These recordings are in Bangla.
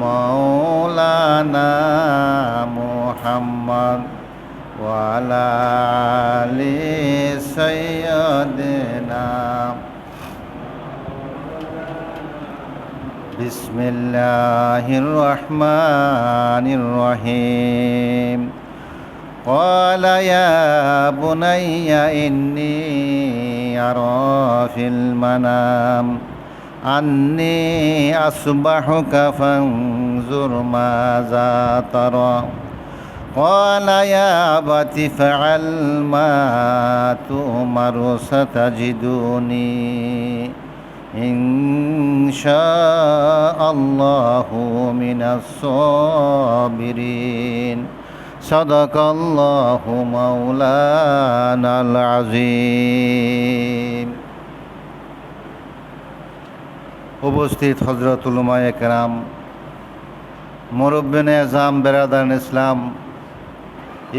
মাওলানা মুহাম্মদ ওয়া আলা আলি সাইয়্যিদিনা বিসমিল্লাহির রহমানির রহিম قال يا بني إني أرى في المنام أني أصبحك فانظر ماذا ترى قال يا أبت افعل ما تؤمر ستجدني إن شاء الله من الصابرين সাদাকাল্লাহু মাওলানাল আযীম। উপস্থিত হযরতুল উলামায়ে কেরাম, মুরব্বিনে আযম, বেরাদার ইসলাম,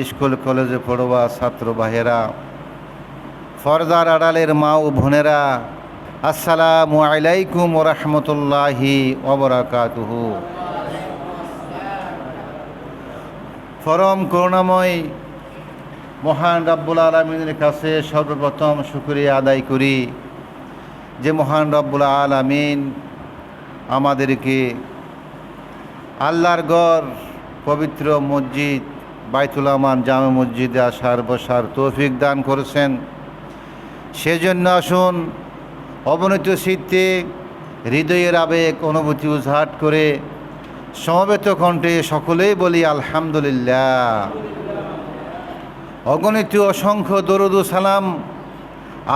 স্কুল কলেজে পড়ুয়া ছাত্র ভাইয়েরা, পর্দার আড়ালের মা ও বোনেরা, আসসালামু আলাইকুম ওয়া রাহমাতুল্লাহি ওয়া বারাকাতুহু। পরম করুণাময় মহান রব্বুল আলামিনের কাছে সর্বপ্রথম শুকরিয়া আদায় করি যে মহান রব্বুল আলামিন আমাদেরকে আল্লাহর ঘর পবিত্র মসজিদ বাইতুল আমান জামে মসজিদে আসার বসার তৌফিক দান করেছেন। সেজন্য আসুন অবনীত চিত্তে হৃদয়ের আবেগ অনুভূতি উজাট করে সমবেত কণ্ঠে সকলেই বলি আলহামদুলিল্লাহ। অগণিত অসংখ্য দরুদ ও সালাম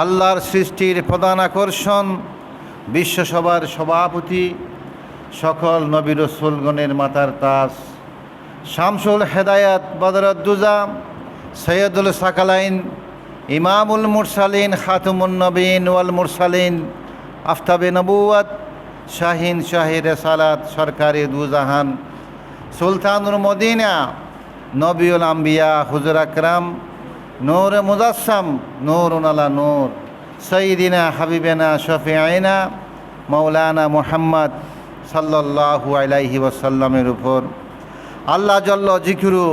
আল্লাহর সৃষ্টির প্রধান আকর্ষণ, বিশ্বসভার সভাপতি, সকল নবী রাসূলগণের মাতার তাজ, শামসুল হেদায়াত বদরুদ্দুজা, সৈয়দুল সাকালাইন, ইমামুল মুরসালিন, খাতুমুন নবীন ওয়াল মুরসালিন, আফতাবে নবুয়ত, শাহিন শাহি রেসালাত, সরকারি দুজাহান, সুলতানুল মদিনা, নবিউল আম্বিয়া, হুজুর আকরাম, নূর মুজাসসাম, নূরুন আলা নূর, সাইয়্যিদিনা হাবিবেনা শফিঈনা মাওলানা মুহাম্মদ সাল্লাল্লাহু আলাইহি ওয়াসাল্লামের উপর আল্লাহ জল্ল জিকিরু,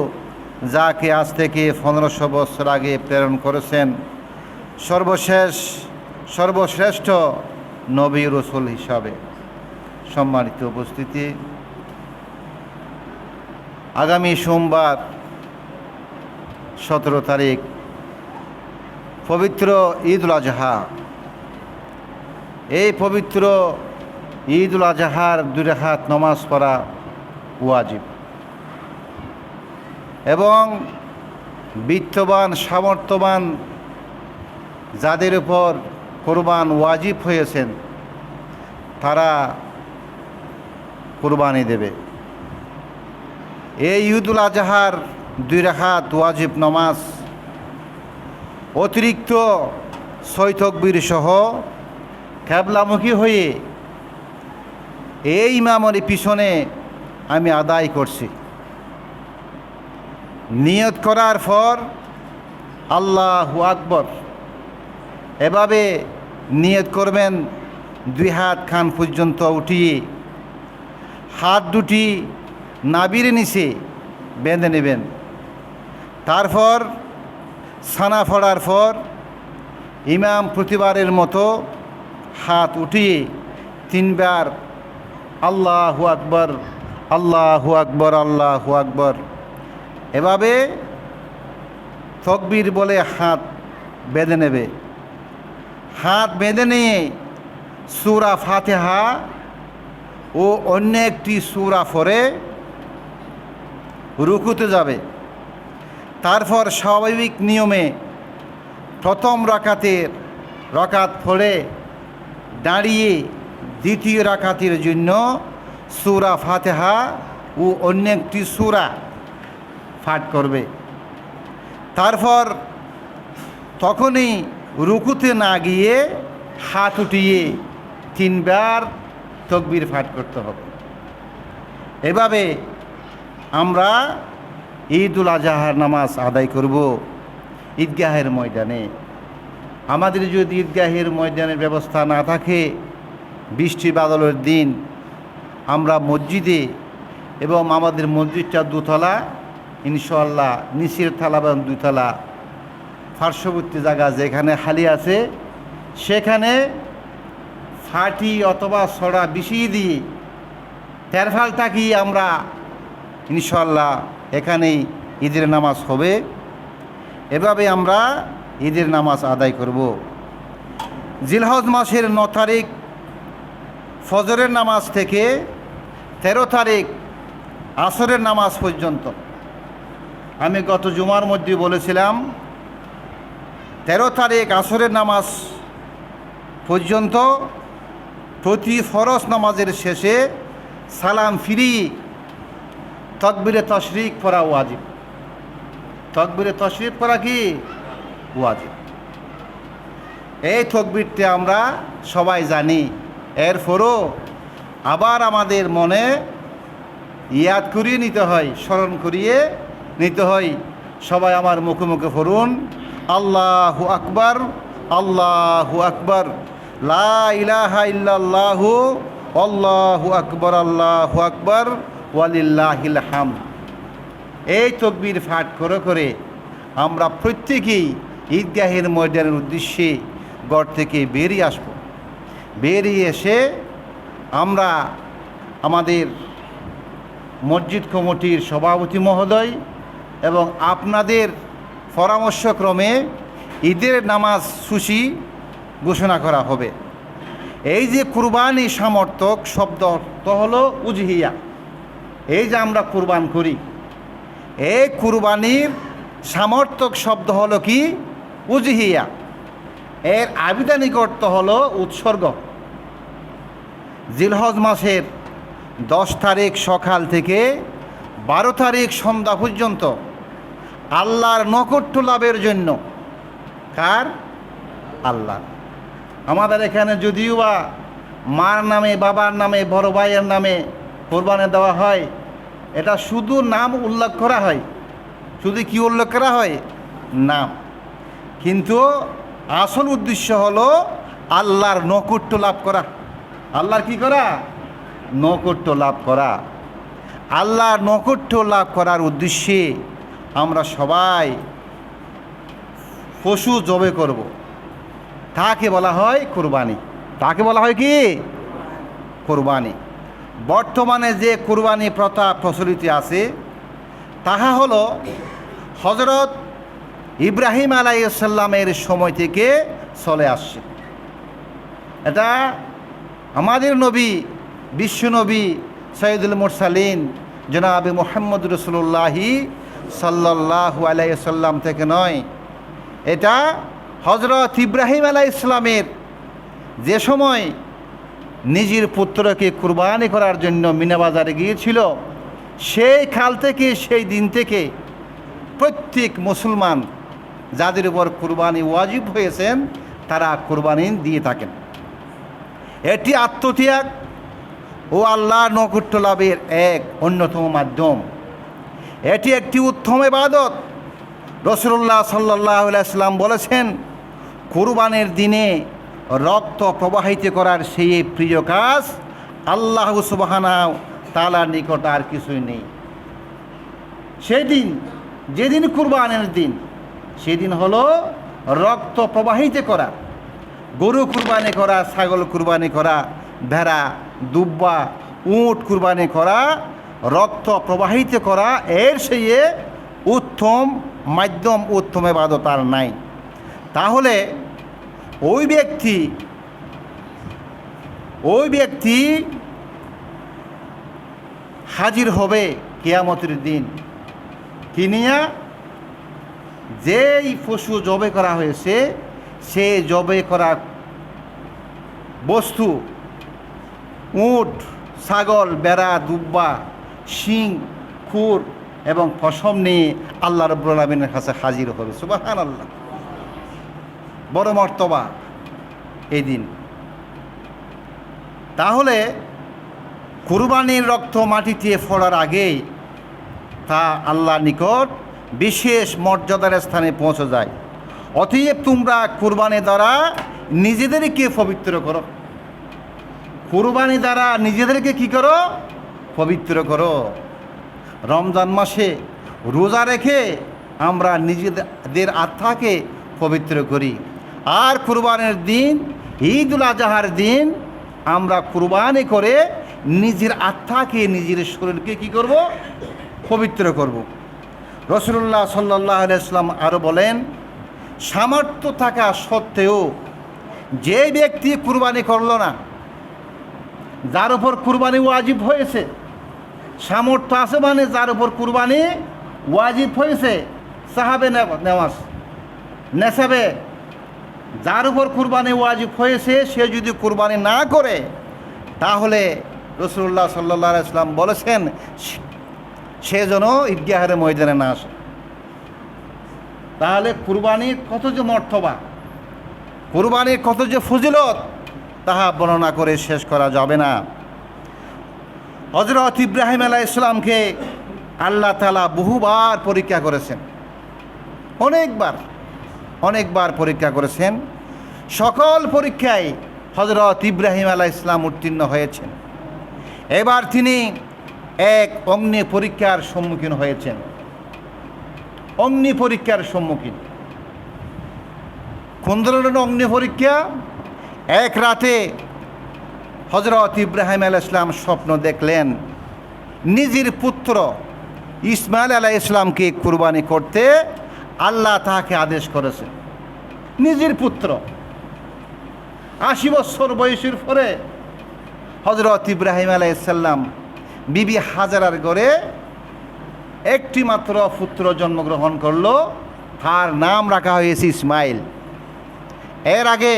যাকে আজ থেকে 1500 বছর আগে প্রেরণ করেছেন সর্বশ্রেষ্ঠ নবী রাসূল হিসাবে। সম্মানিত উপস্থিতি, আগামী সোমবার 17 তারিখ পবিত্র ঈদুল আজহা। এই পবিত্র ঈদুল আজহার 2 রাকাত নামাজ পড়া ওয়াজিব এবং বিত্তবান সামর্থ্যবান যাদের উপর কোরবান ওয়াজিব হয়েছেন তারা কোরবানি দেবে। এই ঈদুল আজহার 2 রাকাত ওয়াজিব নামাজ অতিরিক্ত 6 তাকবীর সহ কিবলামুখী হয়ে এই ইমামের পিছনে আমি আদায় করছি। নিয়ত করার পর আল্লাহু আকবার এভাবে নিয়ত করবেন, 2 হাত কান পর্যন্ত উঠিয়ে হাত দুটি নাভির নিচে বেঁধে নেবেন। তারপর সানা পড়ার পর ইমাম প্রতিবারের মতো হাত উঠিয়ে 3 বার আল্লাহু আকবার, আল্লাহু আকবার, আল্লাহু আকবার এভাবে তাকবীর বলে হাত বেঁধে নেবে। হাত বেঁধে নিয়ে সূরা ফাতিহা ও অন্য একটি সূরা পড়ে রুকুতে যাবে। তারপর স্বাভাবিক নিয়মে প্রথম রাকাত পড়ে দাঁড়িয়ে দ্বিতীয় রাকাতের জন্য সূরা ফাতিহা ও অন্য একটি সূরা পাঠ করবে। তারপর তখনই রুকুতে না গিয়ে হাত উঠিয়ে 3 বার তাকবীর পাঠ করতে হবে। এভাবে আমরা ঈদুল আজহার নামাজ আদায় করব ঈদগাহের ময়দানে। আমাদের যদি ঈদগাহের ময়দানের ব্যবস্থা না থাকে, বৃষ্টি বাদলের দিন আমরা মসজিদে এবং আমাদের মসজিদটা দুতলা, ইনশাআল্লাহ নিচের তলা এবং দুতলা পার্শ্ববর্তী জায়গা যেখানে খালি আছে সেখানে ফাটি অথবা ছড়া বিছিয়ে দিয়ে তেরফালটা কি আমরা ইনশাআল্লাহ এখানেই ঈদের নামাজ হবে। এভাবে আমরা ঈদের নামাজ আদায় করব। জিলহজ মাসের 9 তারিখ ফজরের নামাজ থেকে 13 তারিখ আসরের নামাজ পর্যন্ত, আমি গত জুমার মধ্যে বলেছিলাম 13 তারিখ আসরের নামাজ পর্যন্ত প্রতি ফরজ নামাজের শেষে সালাম ফিরি তাকবীরে তাশরিক পড়া ওয়াজিব। তাকবীরে তাশরিক পড়া কি ওয়াজিব। এই তাকবীরটা আমরা সবাই জানি, এরপরও আবার আমাদের মনে ইয়াদ করিয়ে নিতে হয়, স্মরণ করিয়ে নিতে হয়। সবাই আমার মুখে মুখে পড়ুন, আল্লাহু আকবার, আল্লাহু আকবার, লা ইলাহা ইল্লাল্লাহু, আল্লাহু আকবার, আল্লাহু আকবার, ওয়ালিল্লাহিল হামদ। এই তাকবীর পাঠ করে করে আমরা প্রত্যেকেই ঈদগাহের ময়দানের উদ্দেশ্যে ঘর থেকে বেরিয়ে আসব। বেরিয়ে এসে আমরা আমাদের মসজিদ কমিটির সভাপতি মহোদয় এবং আপনাদের পরামর্শক্রমে ঈদের নামাজ সূচি ঘোষণা করা হবে। এই যে কুরবানি সমর্থক শব্দ তো হলো উজহিয়া, এই যে আমরা কুরবান করি, এই কুরবানির সমর্থক শব্দ হলো কি উজহিয়া, এর আবিধানিক অর্থ হলো উৎসর্গ। জিলহজ মাসের 10 তারিখ সকাল থেকে 12 তারিখ সন্ধ্যা পর্যন্ত আল্লাহর নৈকট্য লাভের জন্য, কার? আল্লাহ। আমাদের এখানে যদিও বা মার নামে, বাবার নামে, বড় ভাইয়ের নামে কোরবানি দেওয়া হয়, এটা শুধু নাম উল্লেখ করা হয়। শুধু কি উল্লেখ করা হয়? নাম। কিন্তু আসল উদ্দেশ্য হলো আল্লাহর নৈকট্য লাভ করা। আল্লাহর কি করা? নৈকট্য লাভ করা। আল্লাহর নৈকট্য লাভ করার উদ্দেশ্যে আমরা সবাই পশু জবে করব। তাকে বলা হয় কুরবানি। তাকে বলা হয় কি? কুরবানি। বর্তমানে যে কুরবানি প্রথা প্রচলিত আছে তাহা হলো হযরত ইব্রাহিম আলাইহিস সালামের সময় থেকে চলে আসছে। এটা আমাদের নবী, বিশ্বনবী সৈয়দুল মুরসালিন জনাবে মুহাম্মদ রাসূলুল্লাহি সাল্লাল্লাহু আলাইহি সাল্লাম থেকে নয়। এটা হযরত ইব্রাহিম আলাইহিস সালামের যে সময় নিজের পুত্রকে কুরবানি করার জন্য মিনা বাজারে গিয়েছিল, সেই কাল থেকে, সেই দিন থেকে প্রত্যেক মুসলমান যাদের উপর কুরবানি ওয়াজিব হয়েছেন তারা কুরবানি দিয়ে থাকেন। এটি আত্মত্যাগ ও আল্লাহর নৈকট্য লাভের এক অন্যতম মাধ্যম। এটি একটি উত্তম ইবাদত। রাসূলুল্লাহ সাল্লাল্লাহু আলাইহি সাল্লাম বলেছেন, কুরবানির দিনে রক্ত প্রবাহিত করার সেই প্রিয় কাজ আল্লাহ সুবহানাহু তাআলার নিকট আর কিছুই নেই। সেদিন, যেদিন কুরবানির দিন, সেদিন হলো রক্ত প্রবাহিত করা। গরু কুরবানি করা, ছাগল কুরবানি করা, ভেড়া, দুব্বা, উট কুরবানি করা, রক্ত প্রবাহিত করা, এর সেই উত্তম মাধ্যম, উত্তম ইবাদত আর নাই। তাহলে ওই ব্যক্তি হাজির হবে কিয়ামতের দিন কি নিয়া? যেই পশু জবে করা হয়েছে সে জবে করা বস্তু, উট, ছাগল, বেড়া, দুব্বা, শিং, খুর এবং পশম নিয়ে আল্লাহ রাব্বুল আলামিনের কাছে হাজির হবে। সুবহানাল্লাহ, বড় মর্তবা এই দিন। তাহলে কুরবানির রক্ত মাটিতে পড়ার আগেই তা আল্লাহর নিকট বিশেষ মর্যাদার স্থানে পৌঁছে যায়। অতএব তোমরা কুরবানি দ্বারা নিজেদেরকে পবিত্র করো। কুরবানি দ্বারা নিজেদেরকে কি করো? পবিত্র করো। রমজান মাসে রোজা রেখে আমরা নিজেদের আত্মাকে পবিত্র করি। আর কুরবানের দিন, ঈদুল আজহার দিন আমরা কুরবানি করে নিজের আত্মাকে, নিজের শরীরকে কী করব? পবিত্র করব। রাসূলুল্লাহ সাল্লাল্লাহু আলাইহি ওয়াসাল্লাম আরও বলেন, সামর্থ্য থাকা সত্ত্বেও যে ব্যক্তি কুরবানি করল না, যার উপর কুরবানি ওয়াজিব হয়েছে, সামর্থ্য আছে মানে যার উপর কুরবানি ওয়াজিব হয়েছে, সাহাবে নেওয়াজ নেসাবে যার উপর কুরবানি ওয়াজিব হয়েছে, সে যদি কুরবানি না করে তাহলে রাসূলুল্লাহ সাল্লাল্লাহু আলাইহি ওয়াসাল্লাম বলেছেন সে যেন ঈদগাহের ময়দানে না আসে। তাহলে কুরবানির কত যে মর্তবা, কুরবানির কত যে ফজিলত, তাহা বর্ণনা করে শেষ করা যাবে না। হযরত ইব্রাহিম আলাইহিস সালামকে আল্লাহ তাআলা বহুবার পরীক্ষা করেছেন, অনেকবার পরীক্ষা করেছেন। সকল পরীক্ষায় হযরত ইব্রাহিম আলাইহিস সালাম উত্তীর্ণ হয়েছেন। এবার তিনি এক অগ্নি পরীক্ষার সম্মুখীন হয়েছেন। অগ্নি পরীক্ষার সম্মুখীন কোন ধরনের অগ্নি পরীক্ষা? এক রাতে হযরত ইব্রাহিম আলাইহিস সালাম স্বপ্ন দেখলেন নিজের পুত্র ইসমাইল আলাইহিস সালামকে কুরবানি করতে আল্লাহ তাহাকে আদেশ করেছেন। নিজের পুত্র 80 বছর বয়সের পরে হযরত ইব্রাহিম আলাইহিস সালাম বিবি হাজারার ঘরে একটি মাত্র পুত্র জন্মগ্রহণ করল, তার নাম রাখা হয়েছে ইসমাইল। এর আগে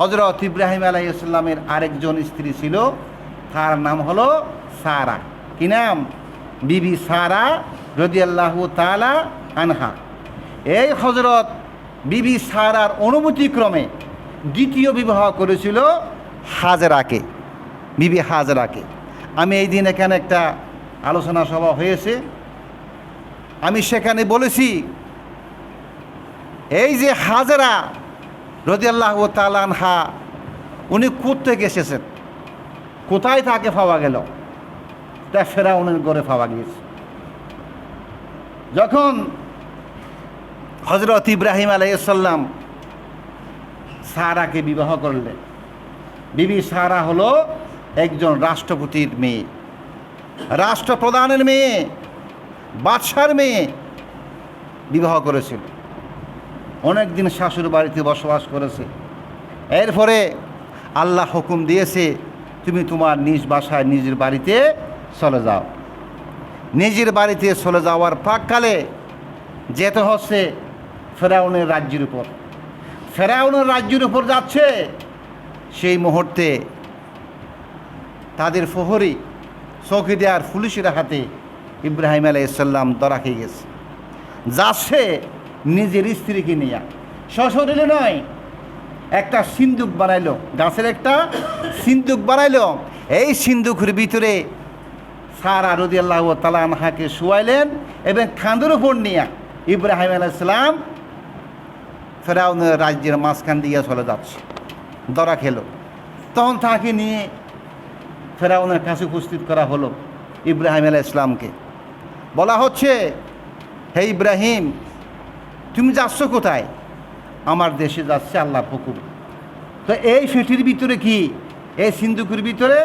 হযরত ইব্রাহিম আলাইহিস সালামের আরেকজন স্ত্রী ছিল, তার নাম হলো সারা। কি নাম? বিবি সারা রাদিয়াল্লাহু তাআলা আনহা। এই হযরত বিবি সারার অনুমতিক্রমে দ্বিতীয় বিবাহ করেছিল হাজরাকে, বিবি হাজরাকে। আমি এই দিন এখানে একটা আলোচনা সভা হয়েছে, আমি সেখানে বলেছি এই যে হাজরা রাদিয়াল্লাহু তাআলা আনহা, উনি কোত্থেকে এসেছেন, কোথায় তাকে পাওয়া গেল? তা ফেরাউনের ঘরে পাওয়া গিয়েছে। যখন হযরত ইব্রাহিম আলাইহিস সালাম সারাকে বিবাহ করলেন, বিবি সারা হলো একজন রাষ্ট্রপতির মেয়ে, রাষ্ট্রপ্রধানের মেয়ে, বাদশার মেয়ে, বিবাহ করেছিল। অনেক দিন শাশুড় বাড়িতে বসবাস করেছে। এরপরে আল্লাহ হুকুম দিয়েছে তুমি তোমার নিজ বাসায় নিজের বাড়িতে চলে যাও। নিজের বাড়িতে চলে যাওয়ার প্রাককালে যেতে হচ্ছে ফেরাউনের রাজ্যের উপর। ফেরাউনের রাজ্যের উপর যাচ্ছে, সেই মুহূর্তে তাদের প্রহরী চৌকিদার পুলিশের হাতে ইব্রাহিম আলাইহিস সালাম ধরা খেয়ে গেছে। যাচ্ছে নিজের স্ত্রীকে নিয়ে, সশরীরে নয়, একটা সিন্দুক বানাইলো, গাছের একটা সিন্দুক বানাইলো। এই সিন্দুকের ভিতরে সারা রাদিয়াল্লাহু তাআলা আনহাকে শুয়াইলেন এবং খাঁদের উপর নিয়ে ইব্রাহিম আলাইহিস সালাম ফেরাউনের রাজ্যের মাঝখান দিয়ে চলে যাচ্ছে, ধরা খেলো। তখন তাকে নিয়ে ফেরাউনের কাছে উপস্থিত করা হলো ইব্রাহিম আলাইহিস সালামকে। বলা হচ্ছে, হে ইব্রাহিম, তুমি যাচ্ছ কোথায়? আমার দেশে যাচ্ছে আল্লাহর হুকুম। তো এই ফেটির ভিতরে কি, এই সিন্দুকের ভিতরে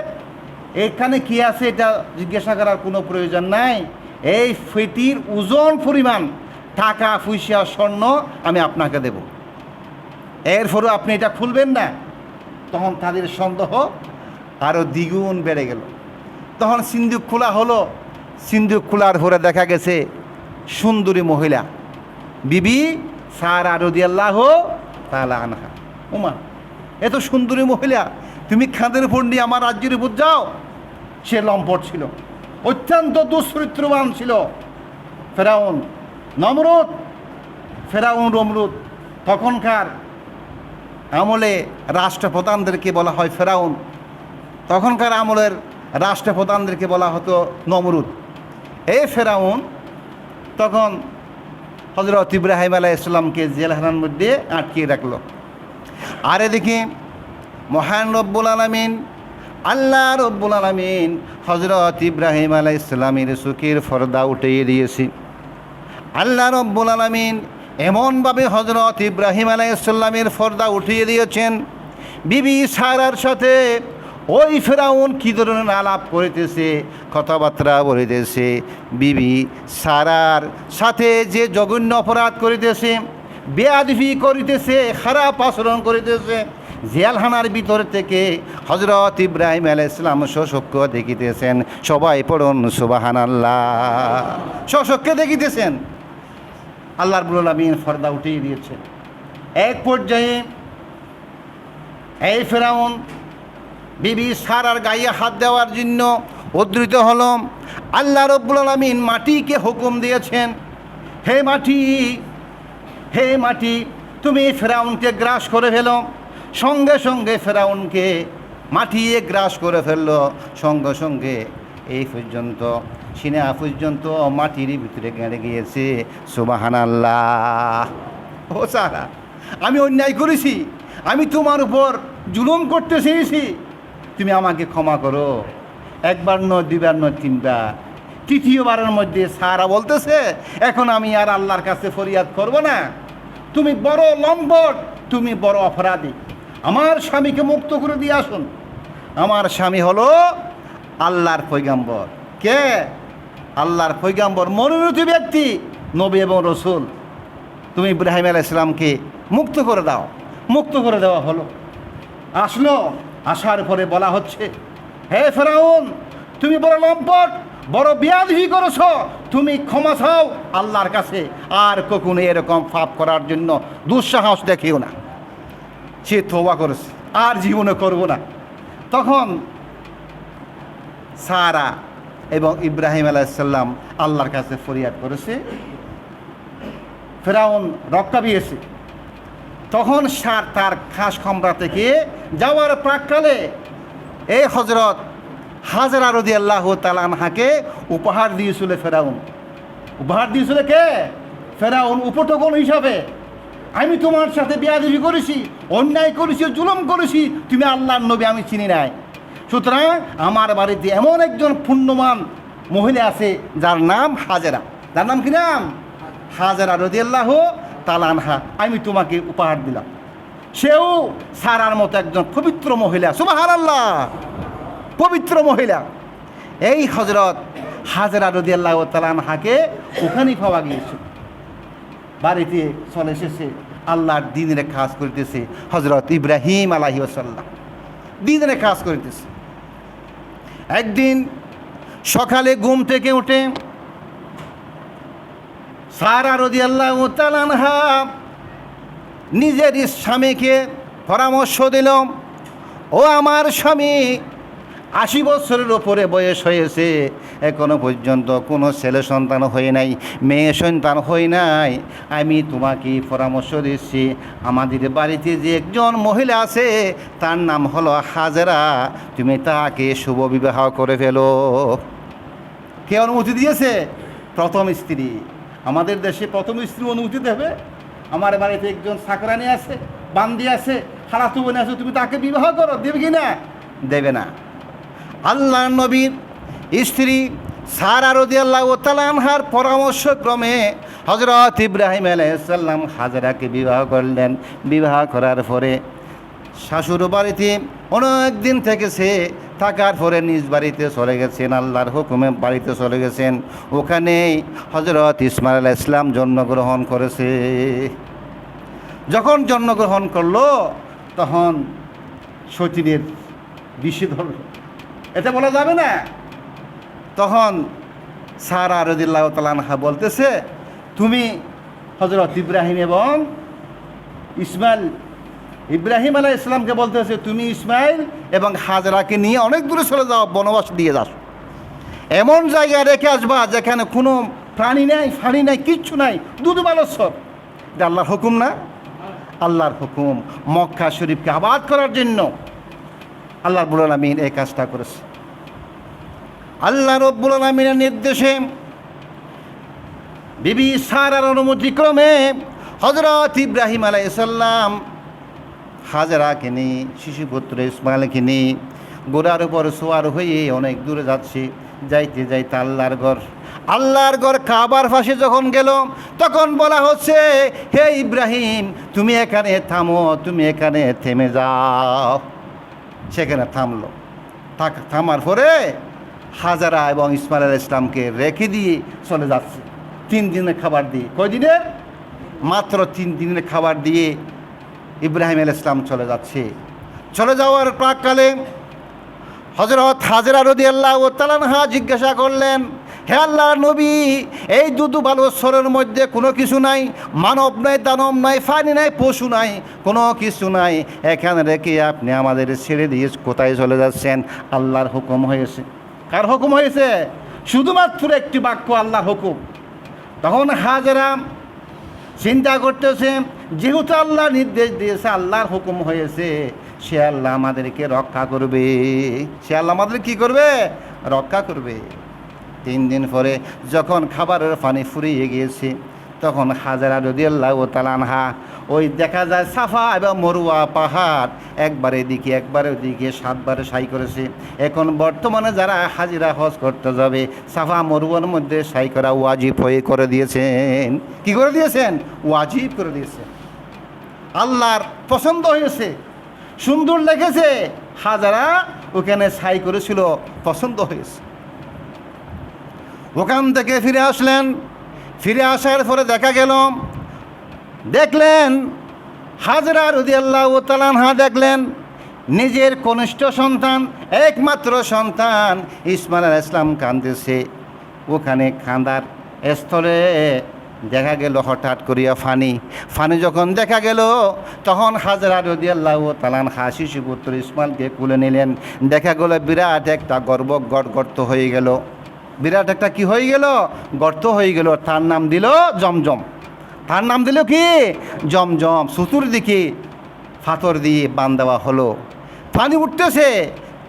এখানে কি আছে এটা জিজ্ঞাসা করার কোনো প্রয়োজন নাই। এই ফেটির ওজন পরিমাণ টাকা পয়সা স্বর্ণ আমি আপনাকে দেব, এরপরও আপনি এটা খুলবেন না। তখন তাদের সন্দেহ আরও দ্বিগুণ বেড়ে গেল। তখন সিন্দুক খোলা হলো। সিন্দুক খোলার পরে দেখা গেছে সুন্দরী মহিলা বিবি সারা রাদিয়াল্লাহু তাআলা আনহা। ওমা, এত সুন্দরী মহিলা, তুমি খাঁদের উপর নিয়ে আমার রাজ্যের উপর যাও? সে লম্পট ছিল, অত্যন্ত দুশ্চরিত্রবান ছিল। ফেরাউন নমরুদ তখনকার আমলে রাষ্ট্রপ্রধানদেরকে বলা হয় ফেরাউন, তখনকার আমলের রাষ্ট্রপ্রধানদেরকে বলা হতো নমরুদ। এই ফেরাউন তখন হযরত ইব্রাহিম আলাইহিস সালামকে জেলখানার মধ্যে আটকিয়ে রাখলো। আর এদিকে মহান রব্বুল আলামিন আল্লাহ রব্বুল আলামিন হযরত ইব্রাহিম আলাইহিস সালামের চোখের পর্দা উঠিয়ে দিয়েছে। আল্লাহ রব্বুল আলামিন এমনভাবে হযরত ইব্রাহিম আলাইহিস সালামের পর্দা উঠিয়ে দিয়েছেন, বিবি সারার সাথে ওই ফেরাউন কী ধরনের আলাপ করিতেছে, কথাবার্তা বলিতেছে। বিবি সারার সাথে যে জঘন্য অপরাধ করিতেছে, বেয়াদবি করিতেছে, খারাপ আচরণ করিতেছে, জেলখানার ভিতর থেকে হযরত ইব্রাহিম আলাইহিস সালাম স্বচক্ষে দেখিতেছেন। সবাই পড়ুন সুবহানাল্লাহ। স্বচক্ষে দেখিতেছেন। আল্লাহ রাব্বুল আলামিন পর্দা উঠিয়ে দিয়েছেন। এক পর্যায়ে এই ফেরাউন বিবি সারার গায়ে হাত দেওয়ার জন্য উদ্ধৃত হল। আল্লাহ রাব্বুল আলামিন মাটিকে হুকুম দিয়েছেন, হে মাটি, হে মাটি, তুমি ফেরাউনকে গ্রাস করে ফেলো। সঙ্গে সঙ্গে ফেরাউনকে মাটি গ্রাস করে ফেললো। সঙ্গে সঙ্গে এই পর্যন্ত সিনা পর্যন্ত মাটির ভিতরে গেড়ে গিয়েছে। সুবহানাল্লাহ। ও সারা, আমি অন্যায় করেছি, আমি তোমার উপর জুলুম করতে চেয়েছি, তুমি আমাকে ক্ষমা করো। একবার নয়, দুইবার নয়, তিনবার, তৃতীয়বারের মধ্যে সারা বলতেছে, এখন আমি আর আল্লাহর কাছে ফরিয়াদ করব না। তুমি বড় লম্পট, তুমি বড় অপরাধী, আমার স্বামীকে মুক্ত করে দিয়ে আসুন। আমার স্বামী হলো আল্লাহর পয়গাম্বর। কে? আল্লাহর পয়গাম্বর, মনোনীত ব্যক্তি, নবী এবং রসুল। তুমি ইব্রাহিম আলাইহিস সালামকে মুক্ত করে দাও। মুক্ত করে দেওয়া হলো। আসলো, আসার পরে বলা হচ্ছে, হে ফেরাউন, তুমি বড় লম্পট, বড় বেয়াদবি করেছ, তুমি ক্ষমা চাও আল্লাহর কাছে, আর কখনো এরকম পাপ করার জন্য দুঃসাহস দেখিও না। সে তওবা করেছে, আর জীবনে করব না। তখন সারা এবং ইব্রাহিম আলাইহিস সালাম আল্লাহর কাছে ফরিয়াদ করেছে। ফেরাউন রক্ষা পেয়েছে। তখন তার খাস খামরা থেকে যাওয়ার প্রাককালে এই হযরত হাজরা রাদিয়াল্লাহু তাআলা আনহাকে উপহার দিয়েছিল ফেরাউন। উপহার দিয়েছিল কে? ফেরাউন উপটকন হিসাবে। আমি তোমার সাথে বেয়াদবি করেছি, অন্যায় করেছি, জুলুম করেছি, তুমি আল্লাহর নবী, আমি চিনি নাই। সুতরাং আমার বাড়িতে এমন একজন পুণ্যমান মহিলা আছে যার নাম হাজেরা। যার নাম কি নাম? হাজেরা রাদিয়াল্লাহু তাআলা আনহা, আমি তোমাকে উপহার দিলাম। সেও সারার মতো একজন পবিত্র মহিলা। সুবহানাল্লাহ। পবিত্র মহিলা। এই হযরত হাজেরা রাদিয়াল্লাহু তাআলা আনহাকে ওখানেই পাওয়া গিয়েছে। বাড়িতে চলে এসেছে, আল্লাহর দ্বীনের কাজ করিতেছে হযরত ইব্রাহিম আলাইহিস সালাম। দ্বীনের কাজ করিতেছে। একদিন সকালে ঘুম থেকে উঠে সারা রাদিয়াল্লাহু তাআলা আনহা নিজের স্বামীকে পরামর্শ দিল, ও আমার স্বামী, ৮০ বছরের ওপরে বয়স হয়েছে, এখনো পর্যন্ত কোনো ছেলে সন্তান হয় নাই, মেয়ে সন্তান হয় নাই। আমি তোমাকে পরামর্শ দিচ্ছি, আমাদের বাড়িতে যে একজন মহিলা আছে তার নাম হলো হাজেরা, তুমি তাকে শুভ বিবাহ করে ফেলো। কে অনুমতি দিয়েছে? প্রথম স্ত্রী। আমাদের দেশে প্রথম স্ত্রী অনুমতি দেবে? আমার বাড়িতে একজন চাকরানি আছে, বান্দি আছে, খালাতো বোন আছে, তুমি তাকে বিবাহ করো, দেবে কি না? দেবে না। আল্লাহ নবীর স্ত্রী সারা রাদিয়াল্লাহু তাআলা আনহার পরামর্শক্রমে হযরত ইব্রাহিম আলাইহিস সালাম হাজেরাকে বিবাহ করলেন। বিবাহ করার পরে শাশুড় বাড়িতে অনেক দিন থেকেছে, থাকার পরে নিজ বাড়িতে চলে গেছেন, আল্লাহর হুকুমে বাড়িতে চলে গেছেন। ওখানেই হযরত ইসমাঈল আলাইহিস সালাম জন্মগ্রহণ করেছে। যখন জন্মগ্রহণ করলো তখন সতীনের বিষে ধরল, এটা বলা যাবে না। তখন সারা রাদিয়াল্লাহু তাআলা আনহা বলতেছে, তুমি হযরত ইব্রাহিম এবং ইসমাঈল, ইব্রাহিম আলাইহিস সালামকে বলতেছে, তুমি ইসমাঈল এবং হাজরাকে নিয়ে অনেক দূরে চলে যাও, বনবাস দিয়ে যাও, এমন জায়গায় রেখে আসবা যেখানে কোনো প্রাণী নাই, ফানি নাই, কিচ্ছু নাই, দুধ বালস্বর। এটা আল্লাহর হুকুম না? আল্লাহর হুকুম। মক্কা শরীফকে আবাদ করার জন্য আল্লাহ রাব্বুল আলামিন এই কাজটা করেছে। আল্লাহ রাব্বুল আলামিনের নির্দেশে বিবি সারার অনুমতিক্রমে হযরত ইব্রাহিম আলাইহিস সালাম হাজেরাকে নিয়ে, শিশুপুত্র ইসমাঈলকে নিয়ে ঘোড়ার উপর সোয়ার হয়ে অনেক দূরে যাচ্ছে। যাইতে যাইতে আল্লাহর ঘর কাবার পাশে যখন গেল, তখন বলা হচ্ছে, হে ইব্রাহিম, তুমি এখানে থামো, তুমি এখানে থেমে যাও। সেখানে থামলো। থামার পরে হাজারা এবং ইসমাইল আলাইহিস সালামকে রেখে দিয়ে চলে যাচ্ছে 3 দিনের খাবার দিয়ে। কয়দিনের? মাত্র 3 দিনের খাবার দিয়ে ইব্রাহিম আলাইহিস সালাম চলে যাচ্ছে। চলে যাওয়ার প্রাককালে হযরত হাজরা রাদিয়াল্লাহু তাআলা আনহা জিজ্ঞাসা করলেন, হে আল্লাহর নবী, এই দুধু বালুচরের মধ্যে কোনো কিছু নাই, মানব নাই, দানব নাই, পানি নাই, পশু নাই, কোনো কিছু নাই, এখানে রেখে আপনি আমাদের ছেড়ে দিয়ে কোথায় চলে যাচ্ছেন? আল্লাহর হুকুম হয়েছে। কার হুকুম হয়েছে? শুধুমাত্র একটি বাক্য, আল্লাহর হুকুম। তখন হাজরা চিন্তা করতেছে, যেহেতু আল্লাহ নির্দেশ দিয়েছে, আল্লাহর হুকুম হয়েছে, সে আল্লাহ আমাদেরকে রক্ষা করবে। সে আল্লাহ আমাদের কি করবে? রক্ষা করবে। 3 দিন পরে যখন খাবারের পানি ফুরিয়ে গিয়েছে, তখন হাজরা রাদিয়াল্লাহু তাআলা আনহা, ওই দেখা যায় সাফা এবং মরুয়া পাহাড়, একবার এদিকে একবার ওদিকে 7 বার সাই করেছে। এখন বর্তমানে যারা হাজিরা হজ করতে যাবে, সাফা মরুয়ার মধ্যে সাই করা ওয়াজিব হয়ে করে দিয়েছেন। কি করে দিয়েছেন? ওয়াজিব করে দিয়েছেন। আল্লাহর পছন্দ হয়েছে, সুন্দর লেগেছে, হাজারা ওখানে সাই করেছিল, পছন্দ হয়েছে। ওখান থেকে ফিরে আসলেন। ফিরে আসার পরে দেখলেন হাজরা রাদিয়াল্লাহু তাআলা আনহা দেখলেন নিজের কনিষ্ঠ সন্তান, একমাত্র সন্তান ইসমাইল আলাইহিস সালাম কাঁদতেছে। ওখানে কাঁদার স্থলে দেখা গেল হঠাৎ করিয়া ফানি যখন দেখা গেল, তখন হাজরা রাদিয়াল্লাহু তাআলা আনহা শিশুপুত্র ইসমাইলকে কুলে নিলেন। দেখা গেল বিরাট একটা গর্ত হয়ে গেল। বিরাট একটা কি হয়ে গেল? গর্ত হয়ে গেল। তার নাম দিল জমজম। তার নাম দিল কি? জমজম। চতুর্দিকে পাথর দিয়ে বাঁধ দেওয়া হলো। পানি উঠতেছে,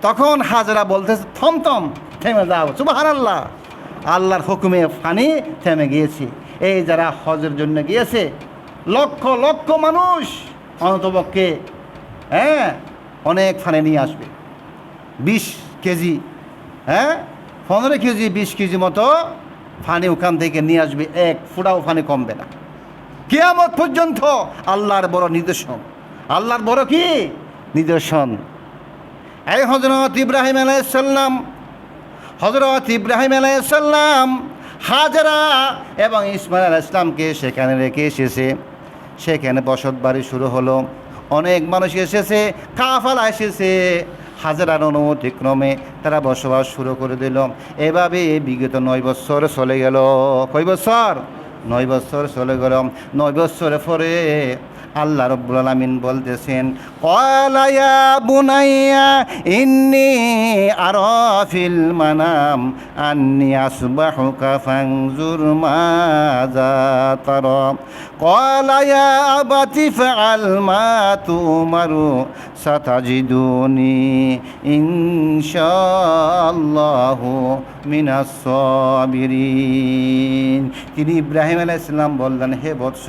তখন হাজরা বলতেছে, থমথম, থেমে যাও। সুবহানাল্লাহ, আল্লাহর হুকুমে পানি থেমে গিয়েছে। এই যারা হজের জন্য গিয়েছে, লক্ষ লক্ষ মানুষ অন্তপক্ষে অনেক পানি নিয়ে আসবে। 20 কেজি, 15 কেজি, 20 কেজি মতো পানি ওখান থেকে নিয়ে আসবে। এক ফুটাও পানি কমবে না কিয়ামত পর্যন্ত। আল্লাহর বড় নিদর্শন, আল্লাহর বড় কি নিদর্শন। এই হযরত ইব্রাহিম আলাইহিস সালাম হাজরা এবং ইসমাইল আলাইহিস সালামকে সেখানে রেখে এসেছে। সেখানে বসত বাড়ি শুরু হলো। অনেক মানুষ এসেছে, কাফেলা এসেছে। হাজরার অনুমতিক্রমে তারা বসবাস শুরু করে দিল। এভাবে বিগত 9 বছর চলে গেল। কয় বছর? 9 বছর চলে গেল। 9 বছর পরে আল্লাহ রাব্বুল আলামিন বলতেছেন, ক্বালা ইয়া বুনাইয়া ইন্নী আরা ফিল মানাম আন্নী আসবাহুকা ফানজুর মাযা তারা। ক্বালা ইয়া আবাতি ফাআল মা তুমারু সাতাজিদুনি ইনশাআল্লাহু মিনাস সাবিরিন। তিনি ইব্রাহিম আলাইহিস সালাম বললেন, হে বৎস,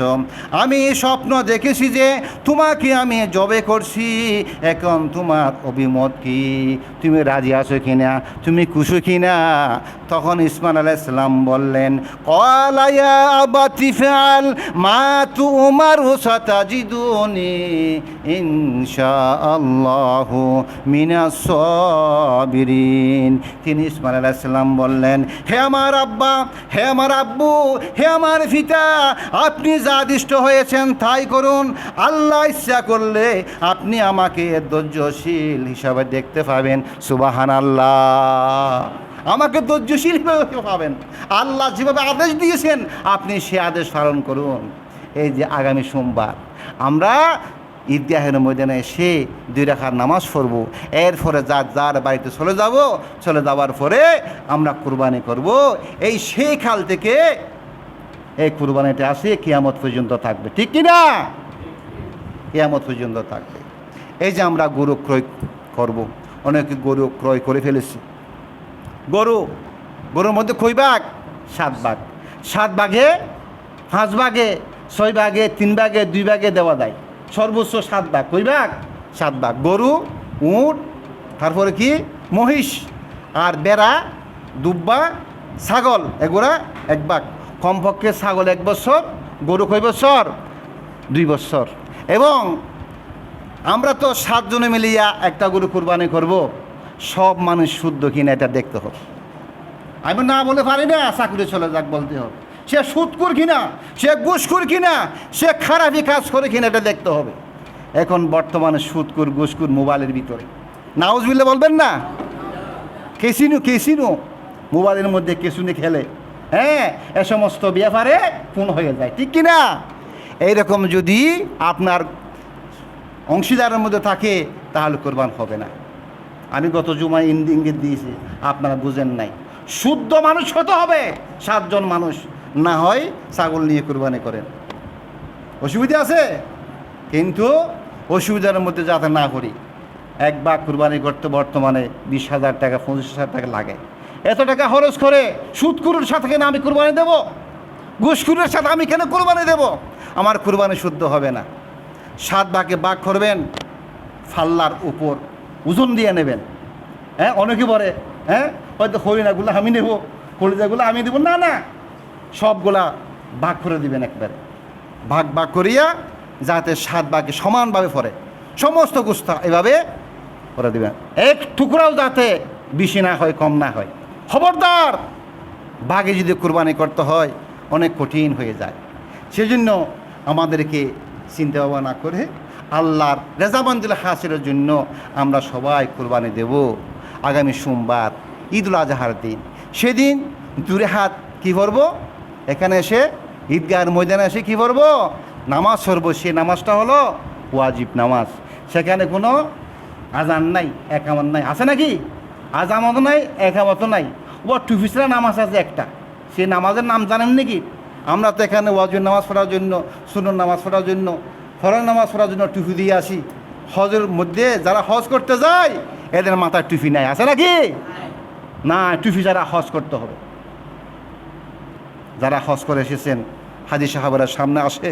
আমি স্বপ্ন দেখেছি যে তোমাকে আমি জবে করছি। এখন তোমার অভিমত কি? তুমি রাজি আছো কিনা? তুমি খুশি কিনা? তখন ইসমাইল আলাইহিস সালাম বললেন, ক্বালা ইয়া আবাতি ফাআল মা তুমারু সাতাজিদুনি ইনশাআল্লাহু মিনাস সাবিরিন। তিনি ইসমাইল আলাইহিস সালাম বললেন, হে আমার আব্বা, হে আমার আব্বু, হে আমার পিতা, আপনি যা আদিষ্ট হয়েছেন তাই করুন। আল্লাহ ইচ্ছা করলে আপনি আমাকে ধৈর্যশীল হিসাবে দেখতে পাবেন। সুবহানাল্লাহ, আমাকে ধৈর্যশীল হিসাবে পাবেন। আল্লাহ যেভাবে আদেশ দিয়েছেন আপনি সে আদেশ পালন করুন। এই যে আগামী সোমবার আমরা ঈদগাহের ময়দানে এসে 2 রাকাত নামাজ পড়ব। এরপরে যার বাড়িতে চলে যাওয়ার পরে আমরা কুরবানি করব। এই সেই কাল থেকে এই কুরবানিটা আসে, কিয়ামত পর্যন্ত থাকবে। ঠিক কি না? কিয়ামত পর্যন্ত থাকবে। এই যে আমরা গরু ক্রয় করব, অনেকে গরু ক্রয় করে ফেলেছি। গরুর মধ্যে কয় ভাগ? 7 ভাগ। 7 ভাগে 5 ভাগে 6 ভাগে 3 ভাগে 2 ভাগে দেওয়া যায়। সর্বোচ্চ 7 ভাগ। কয় ভাগ? 7 ভাগ। গরু, উট, তারপরে কি মহিষ, আর বেড়া, দুব্বা, ছাগল, এগুলা 1 ভাগ। কমপক্ষে ছাগল 1 বছর, গরু কয় বছর, 2 বছর। এবং আমরা তো 7 জনে মিলিয়া একটা গরু কুরবানি করব, সব মানুষ শুদ্ধ কিনা এটা দেখতে হবে। আমি না বলে পারি না, চাকরি চলে যাক বলতে হবে। সে সুদকুর কিনা, সে ঘুষখোর কিনা, সে খারাপই কাজ করে কিনা এটা দেখতে হবে। এখন বর্তমানে সুদকুর ঘুষখোর মোবাইলের ভিতরে, নাউজুবিল্লাহ বলবেন না, কেসিনো মোবাইলের মধ্যে কেসিনো খেলে, হ্যাঁ, এ সমস্ত ব্যাপারে ফোন হয়ে যায়, ঠিক কিনা? এইরকম যদি আপনার অংশীদারের মধ্যে থাকে তাহলে কোরবান হবে না। আমি গত জুমায় ইঙ্গিত দিয়েছি, আপনারা বুঝেন নাই। শুদ্ধ মানুষ হতে হবে, 7 জন মানুষ, না হয় ছাগল নিয়ে কোরবানি করেন। অসুবিধা আছে, কিন্তু অসুবিধার মধ্যে যাতে না করি। 1 ভাগ কোরবানি করতে বর্তমানে 20,000 টাকা 25,000 টাকা লাগে। এত টাকা খরচ করে সুদখোরের সাথে কেন আমি কোরবানি দেব? ঘুষখোরের সাথে আমি কেন কোরবানি দেব? আমার কোরবানি শুদ্ধ হবে না। 7 ভাগে ভাগ করবেন, ফাল্লার উপর ওজন দিয়ে নেবেন। হ্যাঁ, অনেকে বলে, হ্যাঁ, হয়তো হরিণাগুলো আমি নেব, কলিজাগুলো আমি দেবো। না না, সবগুলা ভাগ করে দিবেন একবারে, ভাগ করিয়া, যাতে 7 ভাগে সমানভাবে পড়ে, সমস্ত গুস্তা এভাবে করে দিবেন। এক টুকরাও যাতে বেশি না হয়, কম না হয়। খবরদার, ভাগে যদি কোরবানি করতে হয় অনেক কঠিন হয়ে যায়। সেজন্য আমাদেরকে চিন্তা ভাবনা না করে আল্লাহর রেজামন্দিল হাসিলের জন্য আমরা সবাই কোরবানি দেব। আগামী সোমবার ঈদুল আজহার দিন, সেদিন 2 হাত কী করব, এখানে এসে ঈদগাহের ময়দানে এসে কী করব, নামাজ পড়ব। সে নামাজটা হলো ওয়াজিব নামাজ। সেখানে কোনো আজান নাই, একামত নাই, আছে নাকি? আজামত নাই, একামত নাই। ও টুফিসরা নামাজ আছে একটা, সেই নামাজের নাম জানেন নাকি? আমরা তো এখানে ওয়াজিব নামাজ পড়ার জন্য, সুন্নত নামাজ পড়ার জন্য, ফরজ নামাজ পড়ার জন্য টুপি দিয়ে আসি। হজের মধ্যে যারা হজ করতে যায় এদের মাথায় টুপি নাই, আছে নাকি? না, টুপি যারা হজ করতে হবে, যারা হজ করে এসেছেন, হাজী সাহাবেরা সামনে আসে।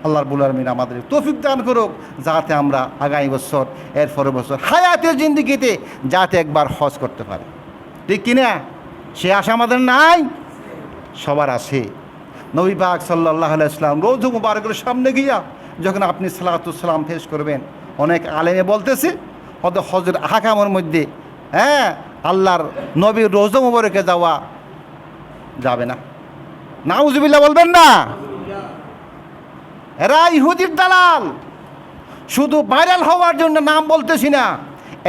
আল্লাহ রাব্বুল আলামিন আমাদের তৌফিক দান করুক, যাতে আমরা আগামী বছর, এর পরের বছর, হায়াতের জিন্দেগিতে যাতে একবার হজ করতে পারি, ঠিক কিনা? সে আশা আমাদের নাই, সবার আছে। নবী পাক সাল্লাল্লাহু আলাইহি ওয়াসাল্লাম রওজা মুবারকের সামনে গিয়া যখন আপনি সালাতুস সালাম পেশ করবেন, অনেক আলেমে বলতেছে হয়তো হজের আহকামের মধ্যে, হ্যাঁ, আল্লাহর নবীর রওজা মুবারকে যাওয়া যাবে না। নাউজুবিল্লাহ বলবেন না? এরা ইহুদির দালাল, শুধু ভাইরাল হওয়ার জন্য নাম বলতেছি না,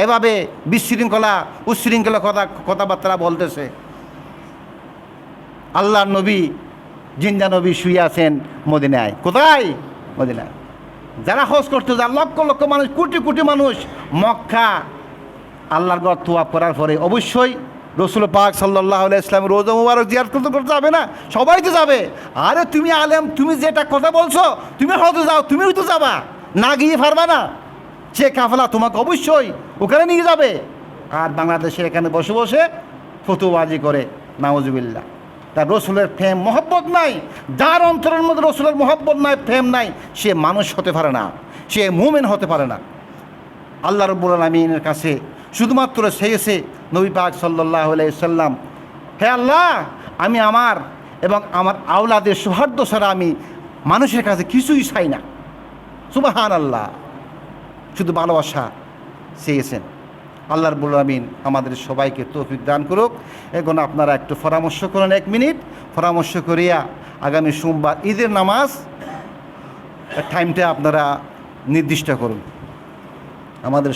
এভাবে বিশৃঙ্খলা উচ্ছৃঙ্খলা কথাবার্তা বলতেছে। আল্লাহর নবী, জিন্দা নবী শুয়ে আছেন মদিনায়। কোথায়? মদিনায়। যারা হজ করতে যায় লক্ষ লক্ষ মানুষ, কোটি কোটি মানুষ মক্কা আল্লাহর ঘর তোয়াফ করার পরে অবশ্যই রসুল পাক সাল্লাল্লাহু আলাইহি ওয়াসাল্লাম রওজা মুবারক জিয়ারত করতে যাবে না? সবাই তো যাবে। আরে তুমি আলেম, তুমি যেটা কথা বলছো, তুমি হয়তো যাও, তুমিও তো যাবা, না গিয়ে পারবা না? সে কাফেলা তোমাকে অবশ্যই ওখানে নিয়ে যাবে। আর বাংলাদেশে এখানে বসে বসে ফতুয়াবাজি করে, নাউজুবিল্লাহ। তার রসুলের প্রেম মহব্বত নাই, যার অন্তরের মধ্যে রসুলের মহব্বত নাই, প্রেম নাই, সে মানুষ হতে পারে না, সে মুমিন হতে পারে না। আল্লাহ রাব্বুল আলামিনের কাছে শুধুমাত্র চেয়েছে নবী পাক সাল্লাল্লাহু আলাইহি ওয়াসাল্লাম, হে আল্লাহ, আমি আমার এবং আমার আওলাদের সৌহার্দ্য ছাড়া আমি মানুষের কাছে কিছুই চাই না। সুবহানাল্লাহ, শুধু ভালোবাসা চেয়েছেন। আল্লাহ রাব্বুল আলামিন আমাদের সবাইকে তৌফিক দান করুক। এখন আপনারা একটু পরামর্শ করুন, 1 মিনিট পরামর্শ করিয়া আগামী সোমবার ঈদের নামাজ টাইমটা আপনারা নির্দিষ্ট করুন। আমাদের